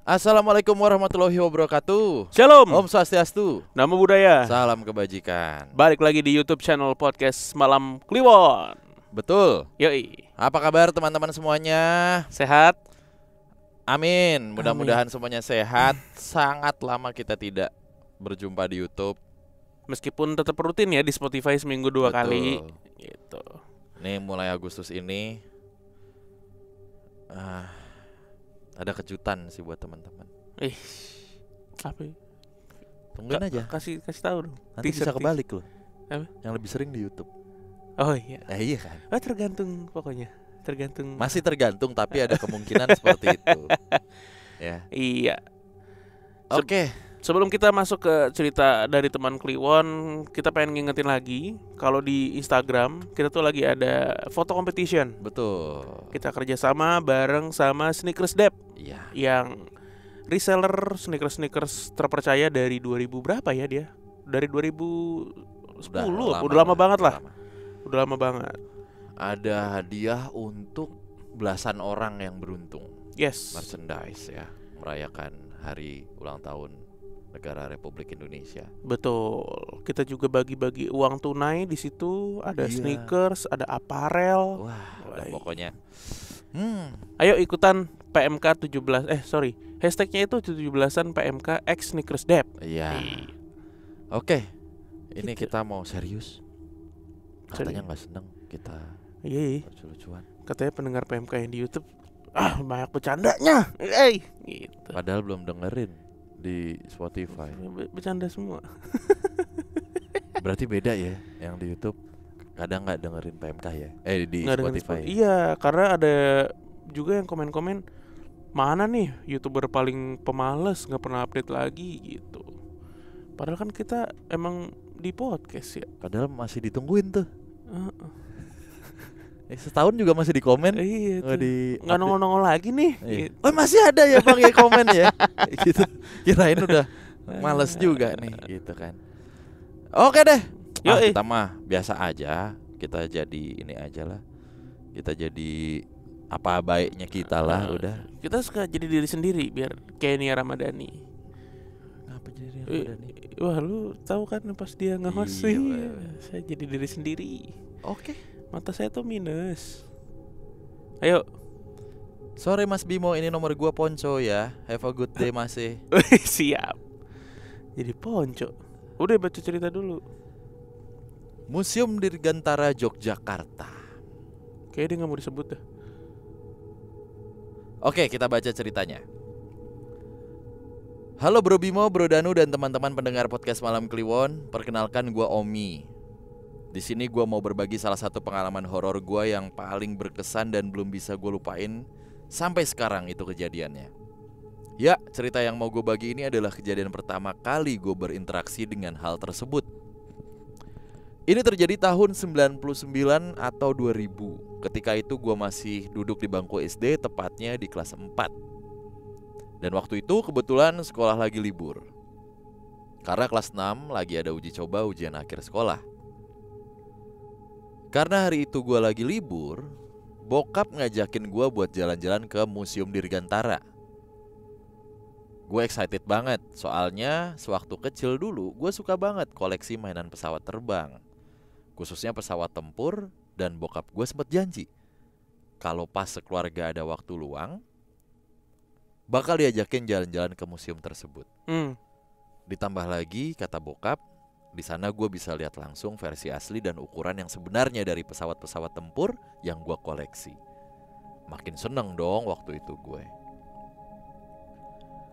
Assalamualaikum warahmatullahi wabarakatuh. Shalom, Om Swastiastu. Namo Buddhaya. Salam kebajikan. Balik lagi di YouTube channel podcast Malam Kliwon. Betul. Yoi. Apa kabar teman-teman semuanya? Sehat? Amin. Mudah-mudahan semuanya sehat. Sangat lama kita tidak berjumpa di YouTube. Meskipun tetap rutin ya di Spotify seminggu 2 Betul. kali gitu. Nih mulai Agustus ini ada kejutan sih buat teman-teman. Apa ya? Tungguin aja. Kasih tahu dong. Nanti bisa kebalik loh. Apa? Yang lebih sering di YouTube. Oh iya. Iya kan? Tergantung pokoknya. Tergantung. Masih tergantung tapi ada kemungkinan seperti itu. Ya. Iya. Oke. Sebelum kita masuk ke cerita dari teman Kliwon, kita pengen ngingetin lagi kalau di Instagram kita tuh lagi ada foto competition. Betul. Kita kerjasama bareng sama Sneakers Dep Iya. yang reseller sneakers terpercaya dari 2000 berapa ya dia? Dari 2010. Udah lama banget lah. Udah lama banget. Ada hadiah untuk belasan orang yang beruntung. Yes. Merchandise ya, merayakan hari ulang tahun Negara Republik Indonesia. Betul. Kita juga bagi-bagi uang tunai di situ. Ada Iya. sneakers, ada aparel. Wah, udah pokoknya. Ayo ikutan PMK 17. Hashtagnya itu 17-an PMK X Sneakers Dep. Iya. Oke. Ini kita mau serius. Katanya nggak seneng kita Iya. lucu-lucuan. Katanya pendengar PMK yang di YouTube banyak bercandanya. Gitu. Padahal belum dengerin di Spotify. Bercanda semua. Berarti beda ya, yang di YouTube kadang nggak dengerin PMK ya. Di Nggak Spotify. Iya, karena ada juga yang komen-komen, mana nih YouTuber paling pemalas, nggak pernah update lagi gitu. Padahal kan kita emang di podcast ya. Padahal masih ditungguin tuh. Setahun juga masih di komen. Iya tuh. Di Nggak nongol-nongol lagi nih. Iya. Gitu. Oh masih ada ya bang ya komen ya. Gitu. Kirain udah males juga nih gitu kan. Oke deh. Kita mah biasa aja. Kita jadi ini aja lah. Kita jadi apa baiknya kita lah udah. Kita suka jadi diri sendiri biar kayak Nia Ramadhani. Ngapa jadi Ramadhani? Wah lu tahu kan pas dia nge-host Iya, saya jadi diri sendiri. Oke. Mata saya tuh minus. Ayo. Sorry Mas Bimo, ini nomor gua Ponco ya. Have a good day masih. Siap. Jadi Ponco. Udah baca cerita dulu. Museum Dirgantara Yogyakarta. Kayaknya dia gak mau disebut dah. Oke, kita baca ceritanya. Halo Bro Bimo, Bro Danu dan teman-teman pendengar podcast Malam Kliwon. Perkenalkan gua Omi. Di sini gue mau berbagi salah satu pengalaman horor gue yang paling berkesan dan belum bisa gue lupain sampai sekarang itu kejadiannya. Ya, cerita yang mau gue bagi ini adalah kejadian pertama kali gue berinteraksi dengan hal tersebut. Ini terjadi tahun 99 atau 2000. Ketika itu gue masih duduk di bangku SD, tepatnya di kelas 4. Dan waktu itu kebetulan sekolah lagi libur. Karena kelas 6 lagi ada uji coba ujian akhir sekolah. Karena hari itu gue lagi libur, bokap ngajakin gue buat jalan-jalan ke Museum Dirgantara. Gue excited banget, soalnya sewaktu kecil dulu gue suka banget koleksi mainan pesawat terbang. Khususnya pesawat tempur, dan bokap gue sempat janji kalau pas sekeluarga ada waktu luang, bakal diajakin jalan-jalan ke museum tersebut. Ditambah lagi, kata bokap, di sana gue bisa lihat langsung versi asli dan ukuran yang sebenarnya dari pesawat-pesawat tempur yang gue koleksi. Makin seneng dong waktu itu gue.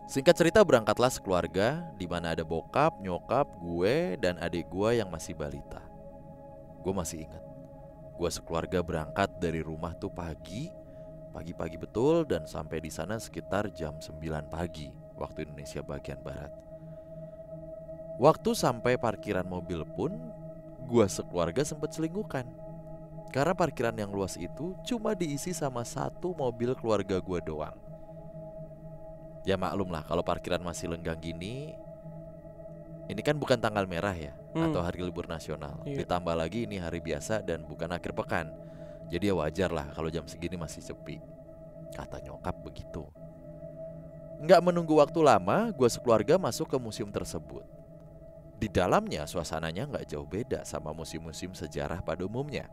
Singkat cerita berangkatlah sekeluarga, di mana ada bokap, nyokap, gue, dan adik gue yang masih balita. Gue masih ingat, gue sekeluarga berangkat dari rumah tuh pagi-pagi betul, dan sampai di sana sekitar jam 9 pagi waktu Indonesia bagian barat. Waktu sampai parkiran mobil pun, gua sekeluarga sempat selingkuhan. Karena parkiran yang luas itu cuma diisi sama satu mobil keluarga gua doang. Ya maklum lah kalau parkiran masih lenggang gini. Ini kan bukan tanggal merah ya, atau hari libur nasional. Ditambah lagi ini hari biasa dan bukan akhir pekan. Jadi ya wajar lah kalau jam segini masih sepi. Kata nyokap begitu. Nggak menunggu waktu lama, gue sekeluarga masuk ke museum tersebut. Di dalamnya suasananya nggak jauh beda sama museum-museum sejarah pada umumnya.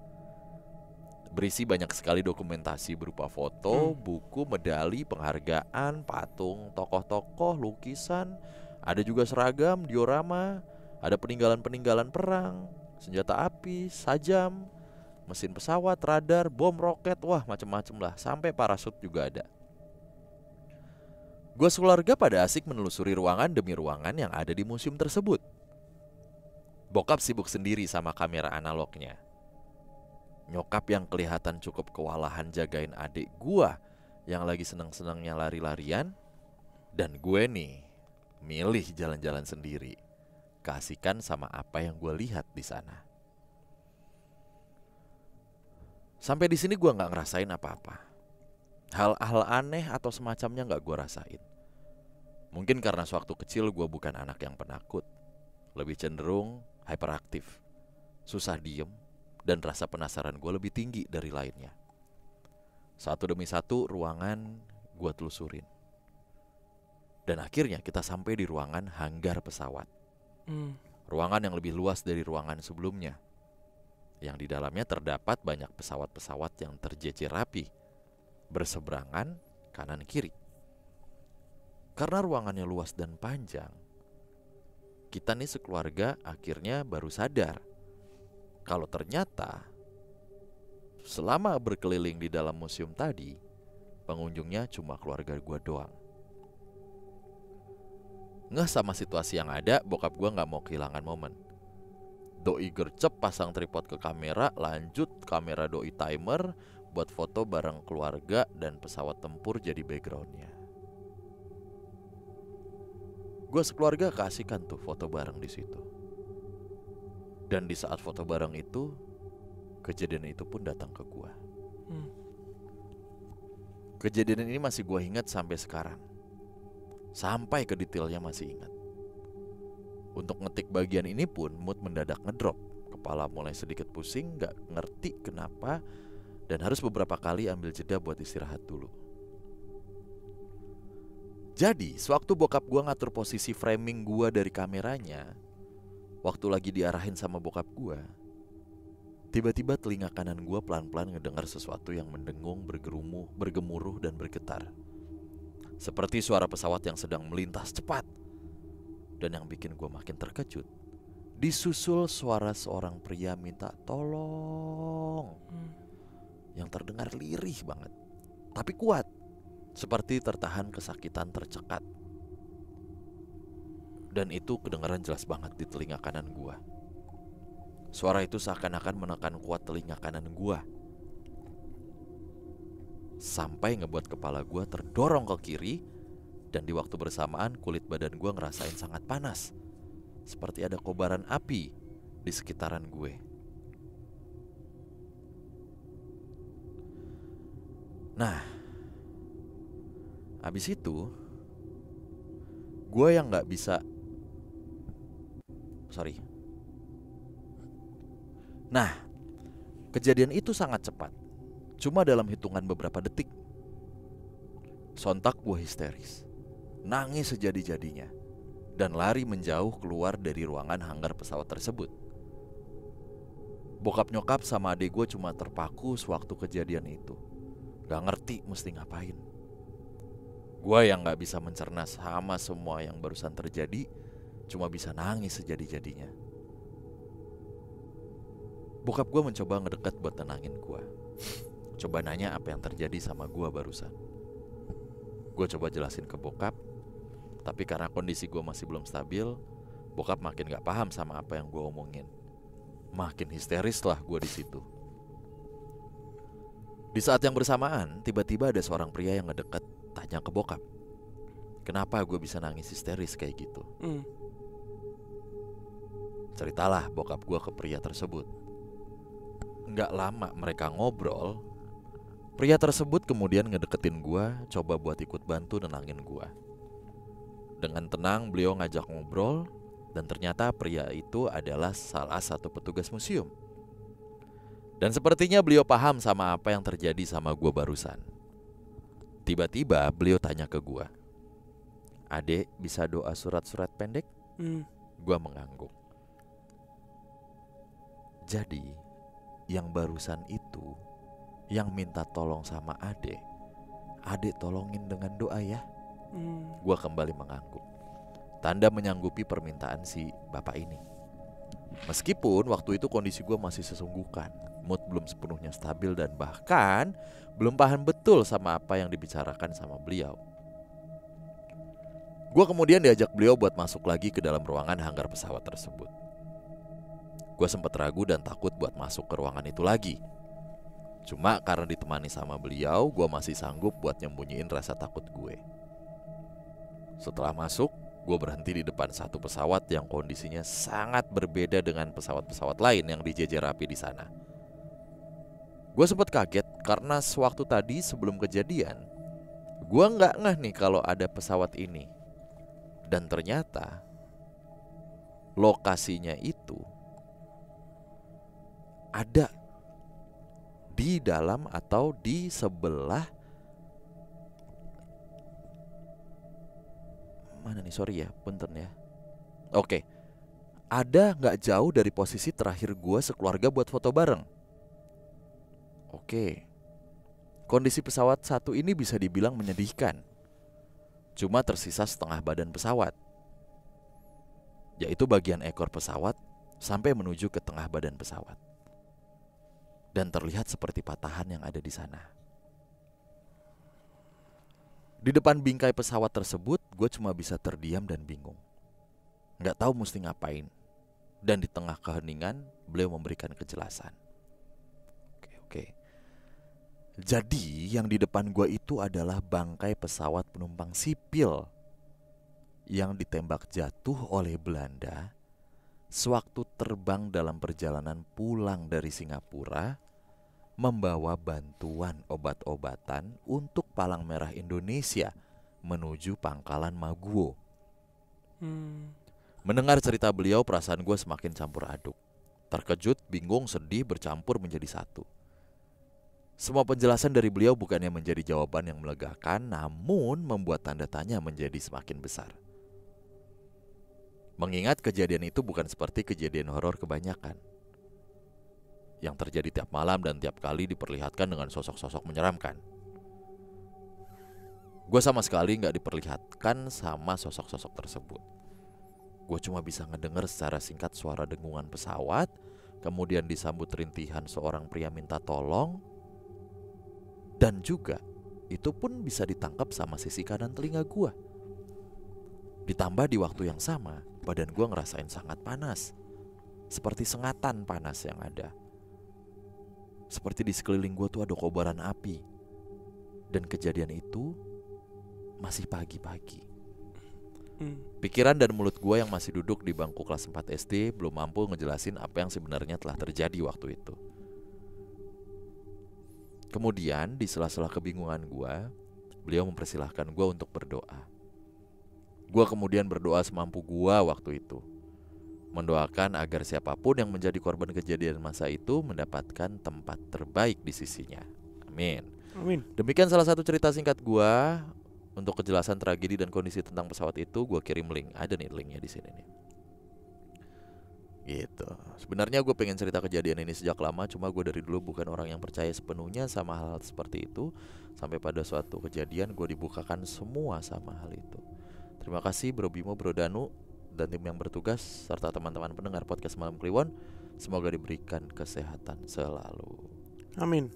Berisi banyak sekali dokumentasi berupa foto, buku, medali, penghargaan, patung, tokoh-tokoh, lukisan. Ada juga seragam, diorama, ada peninggalan-peninggalan perang, senjata api, sajam, mesin pesawat, radar, bom, roket, wah macem-macem lah, sampai parasut juga ada. Gue sekeluarga pada asik menelusuri ruangan demi ruangan yang ada di museum tersebut. Bokap sibuk sendiri sama kamera analognya. Nyokap yang kelihatan cukup kewalahan jagain adik gue yang lagi seneng-senengnya lari-larian. Dan gue nih milih jalan-jalan sendiri, keasikan sama apa yang gue lihat di sana. Sampai di sini gue nggak ngerasain apa-apa. Hal-hal aneh atau semacamnya gak gue rasain. Mungkin karena sewaktu kecil gue bukan anak yang penakut. Lebih cenderung hyperaktif, susah diem, dan rasa penasaran gue lebih tinggi dari lainnya. Satu demi satu ruangan gue telusurin. Dan akhirnya kita sampai di ruangan hanggar pesawat. Ruangan yang lebih luas dari ruangan sebelumnya, yang di dalamnya terdapat banyak pesawat-pesawat yang terjejer rapi, berseberangan kanan kiri. Karena ruangannya luas dan panjang, kita nih sekeluarga akhirnya baru sadar kalau ternyata selama berkeliling di dalam museum tadi, pengunjungnya cuma keluarga gua doang. Ngeh sama situasi yang ada, bokap gua gak mau kehilangan momen. Doi gercep pasang tripod ke kamera, lanjut kamera doi timer buat foto bareng keluarga dan pesawat tempur jadi backgroundnya. Gue sekeluarga keasikan tuh foto bareng di situ. Dan di saat foto bareng itu, kejadian itu pun datang ke gue. Kejadian ini masih gue ingat sampai sekarang. Sampai ke detailnya masih ingat. Untuk ngetik bagian ini pun mood mendadak ngedrop. Kepala mulai sedikit pusing, gak ngerti kenapa, dan harus beberapa kali ambil jeda buat istirahat dulu. Jadi, sewaktu bokap gue ngatur posisi framing gue dari kameranya, waktu lagi diarahin sama bokap gue, tiba-tiba telinga kanan gue pelan-pelan ngedengar sesuatu yang mendengung, bergemuruh dan bergetar. Seperti suara pesawat yang sedang melintas cepat. Dan yang bikin gue makin terkejut, disusul suara seorang pria minta tolong. Yang terdengar lirih banget, tapi kuat, seperti tertahan kesakitan tercekat. Dan itu kedengaran jelas banget di telinga kanan gua. Suara itu seakan-akan menekan kuat telinga kanan gua, sampai ngebuat kepala gua terdorong ke kiri. Dan di waktu bersamaan kulit badan gua ngerasain sangat panas, seperti ada kobaran api di sekitaran gue. Nah, habis itu gue yang gak bisa Nah, kejadian itu sangat cepat, cuma dalam hitungan beberapa detik. Sontak gue histeris, nangis sejadi-jadinya, dan lari menjauh keluar dari ruangan hanggar pesawat tersebut. Bokap nyokap sama adik gue cuma terpaku sewaktu kejadian itu. Gak ngerti mesti ngapain. Gue yang gak bisa mencerna sama semua yang barusan terjadi, cuma bisa nangis sejadi-jadinya. Bokap gue mencoba ngedekat buat tenangin gue. Coba nanya apa yang terjadi sama gue barusan. Gue coba jelasin ke bokap, tapi karena kondisi gue masih belum stabil, bokap makin gak paham sama apa yang gue omongin. Makin histeris lah gue di situ. Di saat yang bersamaan, tiba-tiba ada seorang pria yang ngedeket tanya ke bokap, kenapa gue bisa nangis histeris kayak gitu. Ceritalah bokap gue ke pria tersebut. Nggak lama mereka ngobrol, pria tersebut kemudian ngedeketin gue, coba buat ikut bantu nenangin gue. Dengan tenang beliau ngajak ngobrol, dan ternyata pria itu adalah salah satu petugas museum. Dan sepertinya beliau paham sama apa yang terjadi sama gue barusan. Tiba-tiba beliau tanya ke gue, Adek bisa doa surat-surat pendek? Gua mengangguk. Jadi yang barusan itu, yang minta tolong sama adek tolongin dengan doa ya. Gua kembali mengangguk, tanda menyanggupi permintaan si bapak ini. Meskipun waktu itu kondisi gue masih sesungguhkan, mood belum sepenuhnya stabil dan bahkan belum paham betul sama apa yang dibicarakan sama beliau. Gue kemudian diajak beliau buat masuk lagi ke dalam ruangan hanggar pesawat tersebut. Gue sempat ragu dan takut buat masuk ke ruangan itu lagi. Cuma karena ditemani sama beliau, gue masih sanggup buat nyembunyiin rasa takut gue. Setelah masuk, gue berhenti di depan satu pesawat yang kondisinya sangat berbeda dengan pesawat-pesawat lain yang dijejer rapi di sana. Gue sempat kaget karena sewaktu tadi sebelum kejadian, gue nggak ngeh nih kalau ada pesawat ini. Dan ternyata lokasinya itu ada di dalam atau di sebelah mana nih, sorry ya, punten ya. Oke, ada nggak jauh dari posisi terakhir gue sekeluarga buat foto bareng. Oke, kondisi pesawat satu ini bisa dibilang menyedihkan. Cuma tersisa setengah badan pesawat, yaitu bagian ekor pesawat sampai menuju ke tengah badan pesawat. Dan terlihat seperti patahan yang ada di sana. Di depan bingkai pesawat tersebut, gue cuma bisa terdiam dan bingung. Nggak tahu mesti ngapain. Dan di tengah keheningan, beliau memberikan kejelasan. Oke. Jadi yang di depan gue itu adalah bangkai pesawat penumpang sipil yang ditembak jatuh oleh Belanda sewaktu terbang dalam perjalanan pulang dari Singapura membawa bantuan obat-obatan untuk Palang Merah Indonesia menuju Pangkalan Maguwo. Mendengar cerita beliau, perasaan gue semakin campur aduk. Terkejut, bingung, sedih bercampur menjadi satu. Semua penjelasan dari beliau bukannya menjadi jawaban yang melegakan, namun membuat tanda tanya menjadi semakin besar. Mengingat kejadian itu bukan seperti kejadian horor kebanyakan yang terjadi tiap malam dan tiap kali diperlihatkan dengan sosok-sosok menyeramkan. Gue sama sekali gak diperlihatkan sama sosok-sosok tersebut. Gue cuma bisa ngedenger secara singkat suara dengungan pesawat, kemudian disambut rintihan seorang pria minta tolong, dan juga itu pun bisa ditangkap sama sisi kanan telinga gue. Ditambah di waktu yang sama, badan gue ngerasain sangat panas, seperti sengatan panas yang ada. Seperti di sekeliling gue tuh ada kobaran api. Dan kejadian itu masih pagi-pagi. Pikiran dan mulut gue yang masih duduk di bangku kelas 4 SD belum mampu ngejelasin apa yang sebenarnya telah terjadi waktu itu. Kemudian di sela-sela kebingungan gue, beliau mempersilahkan gue untuk berdoa. Gue kemudian berdoa semampu gue waktu itu, mendoakan agar siapapun yang menjadi korban kejadian masa itu mendapatkan tempat terbaik di sisinya. Amin. Amin. Demikian salah satu cerita singkat gue. Untuk kejelasan tragedi dan kondisi tentang pesawat itu, gue kirim link. Ada nih linknya di sini nih. Gitu. Sebenarnya gue pengen cerita kejadian ini sejak lama, cuma gue dari dulu bukan orang yang percaya sepenuhnya sama hal-hal seperti itu. Sampai pada suatu kejadian gue dibukakan semua sama hal itu. Terima kasih Bro Bimo, Bro Danu, dan tim yang bertugas, serta teman-teman pendengar podcast Malam Kliwon. Semoga diberikan kesehatan selalu. Amin.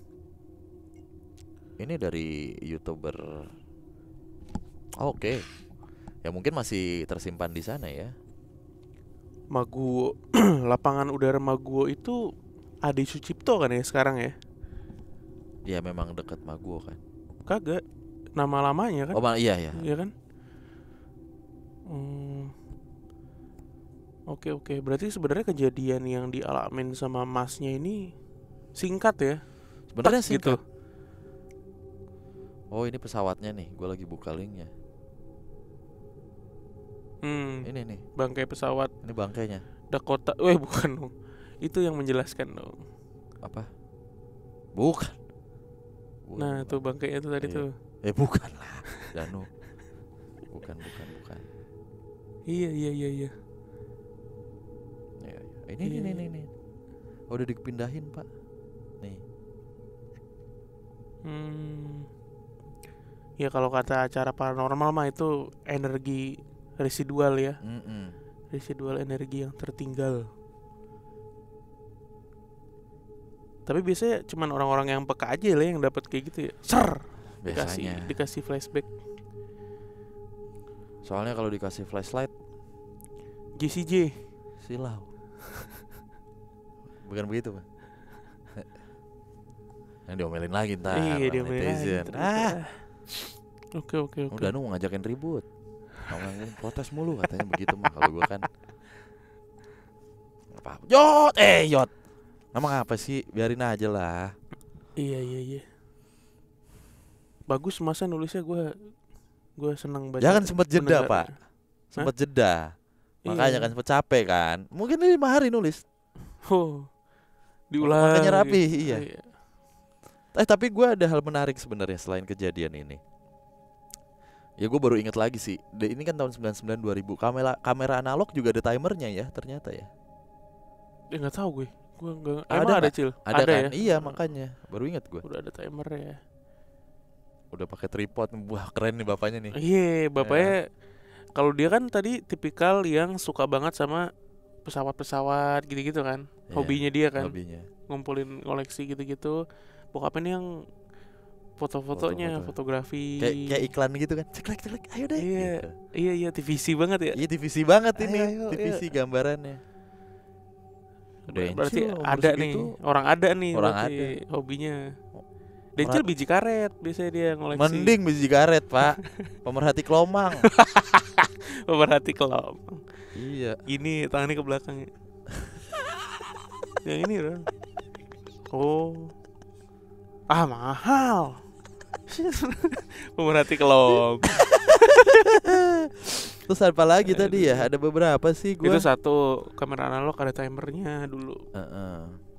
Ini dari YouTuber. Oke. Ya mungkin masih tersimpan di sana ya. Maguwo, lapangan udara Maguwo itu Adi Sucipto kan ya sekarang ya? Ya memang dekat Maguwo kan. Kagak, nama lamanya kan? Oh iya. Iya kan? Oke. Berarti sebenarnya kejadian yang dialamin sama masnya ini singkat ya? Sebenarnya singkat. Gitu. Oh ini pesawatnya nih, gue lagi buka linknya. Ini nih bangkai pesawat. Ini bangkainya Dakota, bukan dong. Itu yang menjelaskan dong. Apa? Bukan. Nah tuh bangkainya tuh tadi tuh. Bukan lah Danu. Bukan. Iya. Ya, ini. Oh, udah dipindahin, Pak. Nih. Ya kalau kata acara paranormal mah itu energi residual ya. Residual energi yang tertinggal. Tapi biasanya cuman orang-orang yang peka aja lah yang dapat kayak gitu ya. Biasanya. Dikasih flashback. Soalnya kalau dikasih flashlight JCJ silau. Bukan begitu, Pak. Yang diomelin lagi ntar. Iya, diomelin lagi. Oke. Udah mau ngajakin ribut. Orang protes mulu katanya begitu mah kalau gua kan. Apa? Yot. Emang apa sih? Biarin aja lah. Iya. Bagus masa nulisnya gue senang baca. Jangan sempat jeda, pendengar. Pak. Sempat jeda. Makanya kan sempat capek kan. Mungkin 5 hari nulis. Diulang. Makanya rapi, iya. Tapi gue ada hal menarik sebenarnya selain kejadian ini. Ya gue baru ingat lagi sih. Ini kan tahun 99 2000. Kamera analog juga ada timernya ya ternyata ya. Nggak tahu gue. Gue nggak. Ada Cil. Ada kan? Ya? Iya makanya. Baru ingat gue. Udah ada timer ya. Udah pakai tripod. Wah keren nih bapaknya nih. Iya bapaknya. Kalau dia kan tadi tipikal yang suka banget sama pesawat-pesawat gitu-gitu kan. Hobinya dia kan. Ngumpulin koleksi gitu-gitu. Bokapnya yang foto-fotonya, fotografi. Kayak iklan gitu kan. Ceklek, ayo deh. Iya, TVC banget ya. Iya, TVC banget ini. TVC gambarannya. Berarti ada nih, orang ada nih hobinya. Dencil biji karet biasanya dia ngoleksi. Mending biji karet, Pak. Pemerhati kelomang. Pemerhati kelomang. Iya. Ini tangannya ke belakang. Yang ini kan. Mahal. Pemerhati kelomang. Terus apa lagi tadi ya? Ada beberapa sih gua. Itu satu, kamera analog ada timernya dulu.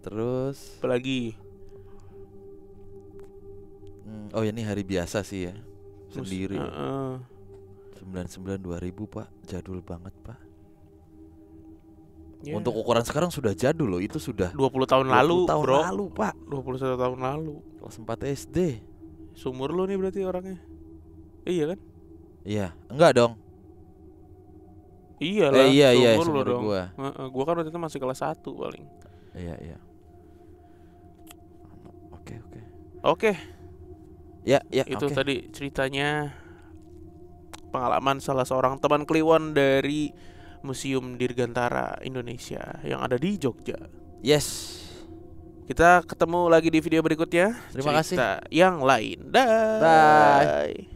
Terus apa lagi? Oh ini hari biasa sih ya. Sendiri. 99 2000, Pak. Jadul banget, Pak. Untuk ukuran sekarang sudah jadul loh. Itu sudah 20 tahun lalu, 20 tahun bro. lalu, Pak. 21 tahun lalu. Kelas 4 SD. Sumur lu nih berarti orangnya. Iya kan? Iya, enggak dong. Iya lah. Iya, sumur dong. Gua kan waktu itu masih kelas 1 paling. Iya. Oke. Ya, itu tadi ceritanya pengalaman salah seorang teman Kliwon dari Museum Dirgantara Indonesia yang ada di Jogja. Yes. Kita ketemu lagi di video berikutnya. Terima kasih. Cerita yang lain. Bye.